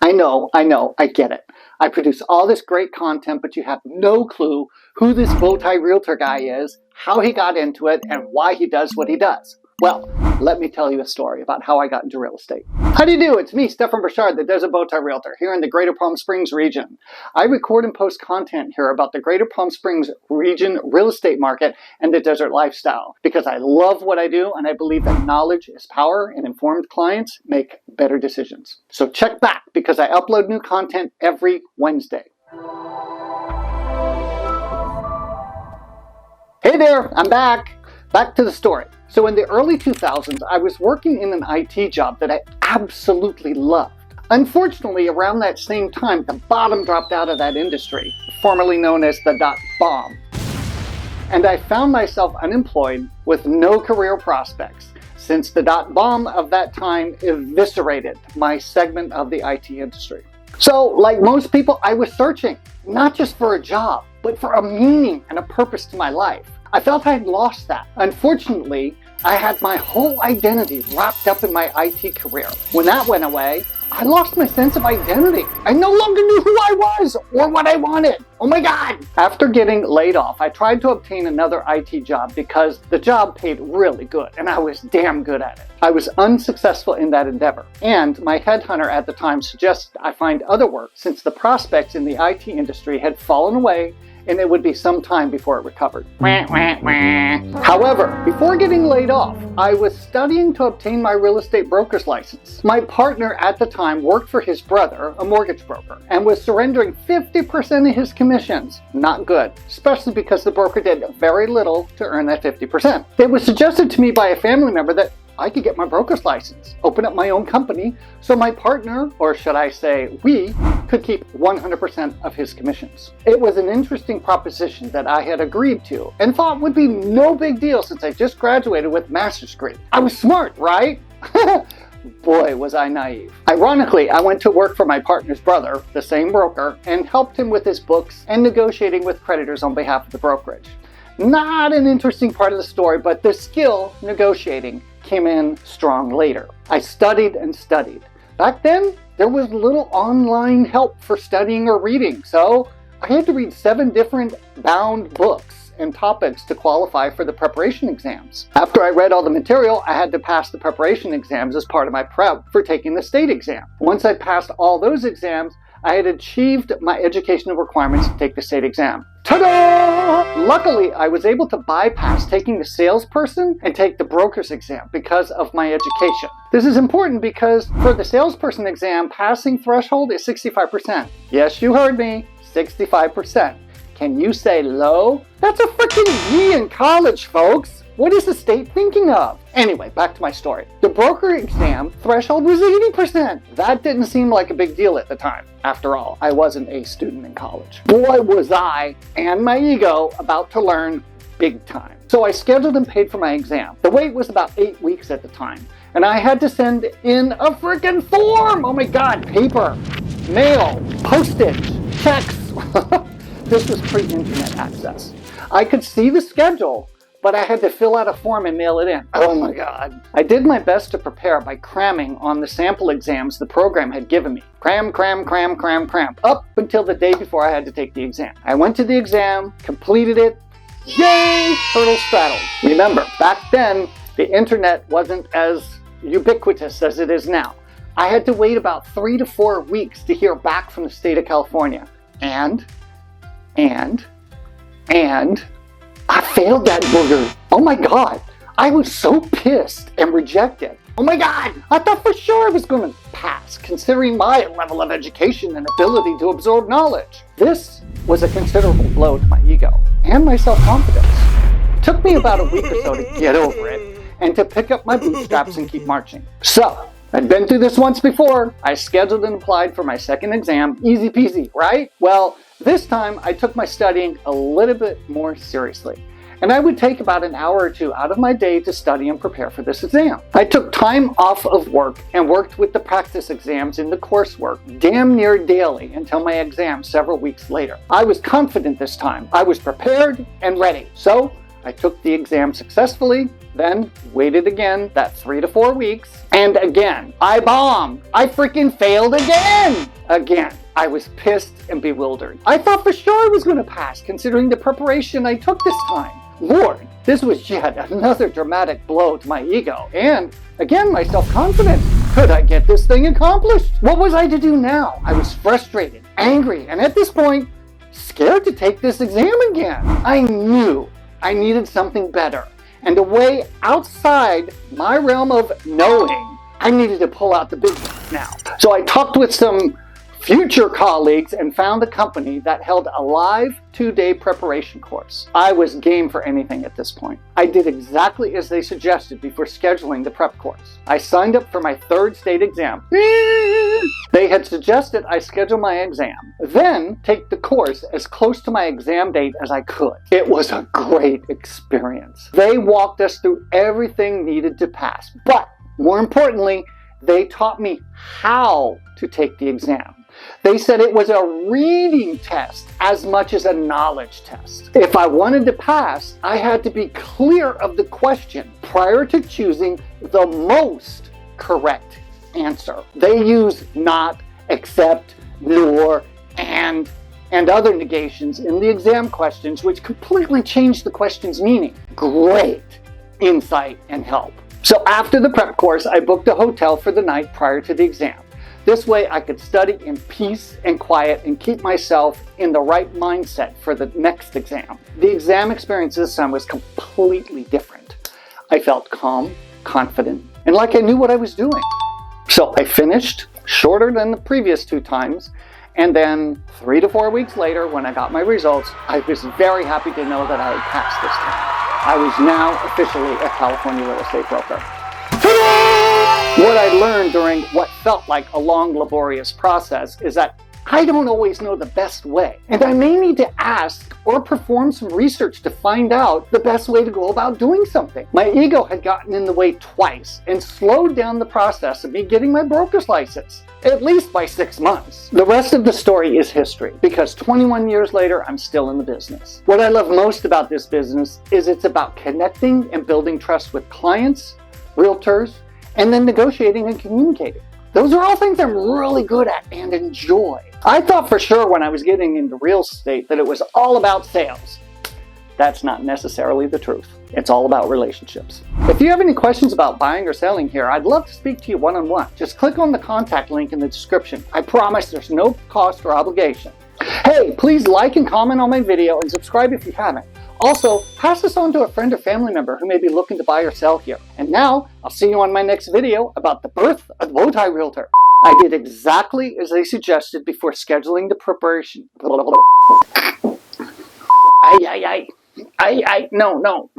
I get it. I produce all this great content, but you have no clue who this Bowtie Realtor guy is, how he got into it, and why he does what he does. Well, let me tell you a story about how I got into real estate. How do you do? It's me, Burchard, the Desert Bowtie Realtor, here in the Greater Palm Springs region. I record and post content here about the Greater Palm Springs region real estate market and the desert lifestyle because I love what I do and I believe that knowledge is power and informed clients make better decisions. So check back because I upload new content every Wednesday. Hey there, I'm back. Back to the story. So in the early 2000s, I was working in an IT job that I absolutely loved. Unfortunately, around that same time, the bottom dropped out of that industry, formerly known as the dot-bomb. And I found myself unemployed with no career prospects, since the dot-bomb of that time eviscerated my segment of the IT industry. So, like most people, I was searching, not just for a job, but for a meaning and a purpose to my life. I felt I had lost that. Unfortunately, I had my whole identity wrapped up in my IT career. When that went away, I lost my sense of identity. I no longer knew who I was or what I wanted. Oh my God! After getting laid off, I tried to obtain another IT job because the job paid really good and I was damn good at it. I was unsuccessful in that endeavor, and my headhunter at the time suggested I find other work since the prospects in the IT industry had fallen away and it would be some time before it recovered. However, before getting laid off, I was studying to obtain my real estate broker's license. My partner at the time worked for his brother, a mortgage broker, and was surrendering 50% of his commissions. Not good, especially because the broker did very little to earn that 50%. It was suggested to me by a family member that I could get my broker's license, open up my own company, so my partner, or should I say we, could keep 100% of his commissions. It was an interesting proposition that I had agreed to and thought would be no big deal since I just graduated with a master's degree. I was smart, right? Boy, was I naive. Ironically, I went to work for my partner's brother, the same broker, and helped him with his books and negotiating with creditors on behalf of the brokerage. Not an interesting part of the story, but the skill, negotiating, came in strong later. I studied and studied. Back then, there was little online help for studying or reading, so I had to read 7 different bound books and topics to qualify for the preparation exams. After I read all the material, I had to pass the preparation exams as part of my prep for taking the state exam. Once I passed all those exams, I had achieved my educational requirements to take the state exam. Ta-da! Luckily, I was able to bypass taking the salesperson and take the broker's exam because of my education. This is important because for the salesperson exam, passing threshold is 65%. Yes, you heard me, 65%. Can you say low? That's a freaking B in college, folks. What is the state thinking of? Anyway, back to my story. The broker exam threshold was 80%. That didn't seem like a big deal at the time. After all, I wasn't a student in college. Boy, was I, and my ego, about to learn big time. So I scheduled and paid for my exam. The wait was about 8 weeks at the time, and I had to send in a freaking form! Oh my God, paper, mail, postage, checks. This was pre-internet access. I could see the schedule, but I had to fill out a form and mail it in. Oh my God. I did my best to prepare by cramming on the sample exams the program had given me. Cram, up until the day before I had to take the exam. I went to the exam, completed it. Yay! Hurdle straddled. Remember, back then, the internet wasn't as ubiquitous as it is now. I had to wait about 3 to 4 weeks to hear back from the state of California. And I failed that booger. Oh my God. I was so pissed and rejected. Oh my God. I thought for sure I was going to pass, considering my level of education and ability to absorb knowledge. This was a considerable blow to my ego and my self-confidence. It took me about a week or so to get over it and to pick up my bootstraps and keep marching. So, I'd been through this once before. I scheduled and applied for my second exam. Easy peasy, right? Well, this time I took my studying a little bit more seriously. And I would take about an hour or 2 out of my day to study and prepare for this exam. I took time off of work and worked with the practice exams in the coursework damn near daily until my exam several weeks later. I was confident this time. I was prepared and ready. So I took the exam successfully, then waited again, that 3 to 4 weeks, and again, I bombed. I freaking failed again! Again. I was pissed and bewildered. I thought for sure I was going to pass, considering the preparation I took this time. Lord, this was yet another dramatic blow to my ego, and again, my self-confidence. Could I get this thing accomplished? What was I to do now? I was frustrated, angry, and at this point, scared to take this exam again. I knew I needed something better, and a way outside my realm of knowing. I needed to pull out the big guns now. So I talked with some future colleagues and found a company that held a live 2-day preparation course. I was game for anything at this point. I did exactly as they suggested before scheduling the prep course. I signed up for my 3rd state exam. They had suggested I schedule my exam, then take the course as close to my exam date as I could. It was a great experience. They walked us through everything needed to pass, but more importantly, they taught me how to take the exam. They said it was a reading test as much as a knowledge test. If I wanted to pass, I had to be clear of the question prior to choosing the most correct answer. They use not, except, nor, and other negations in the exam questions, which completely changed the question's meaning. Great insight and help. So after the prep course, I booked a hotel for the night prior to the exam. This way I could study in peace and quiet and keep myself in the right mindset for the next exam. The exam experience this time was completely different. I felt calm, confident, and like I knew what I was doing. So I finished, shorter than the previous 2 times, and then 3 to 4 weeks later, when I got my results, I was very happy to know that I had passed this time. I was now officially a California real estate broker. What I learned during what felt like a long, laborious process is that I don't always know the best way, and I may need to ask or perform some research to find out the best way to go about doing something. My ego had gotten in the way twice and slowed down the process of me getting my broker's license, at least by 6 months. The rest of the story is history, because 21 years later, I'm still in the business. What I love most about this business is it's about connecting and building trust with clients, realtors, and then negotiating and communicating. Those are all things I'm really good at and enjoy. I thought for sure when I was getting into real estate that it was all about sales. That's not necessarily the truth. It's all about relationships. If you have any questions about buying or selling here, I'd love to speak to you one-on-one. Just click on the contact link in the description. I promise there's no cost or obligation. Hey, please like and comment on my video and subscribe if you haven't. Also, pass this on to a friend or family member who may be looking to buy or sell here. And now, I'll see you on my next video about the birth of the Bowtie Realtor. I did exactly as they suggested before scheduling the preparation. No.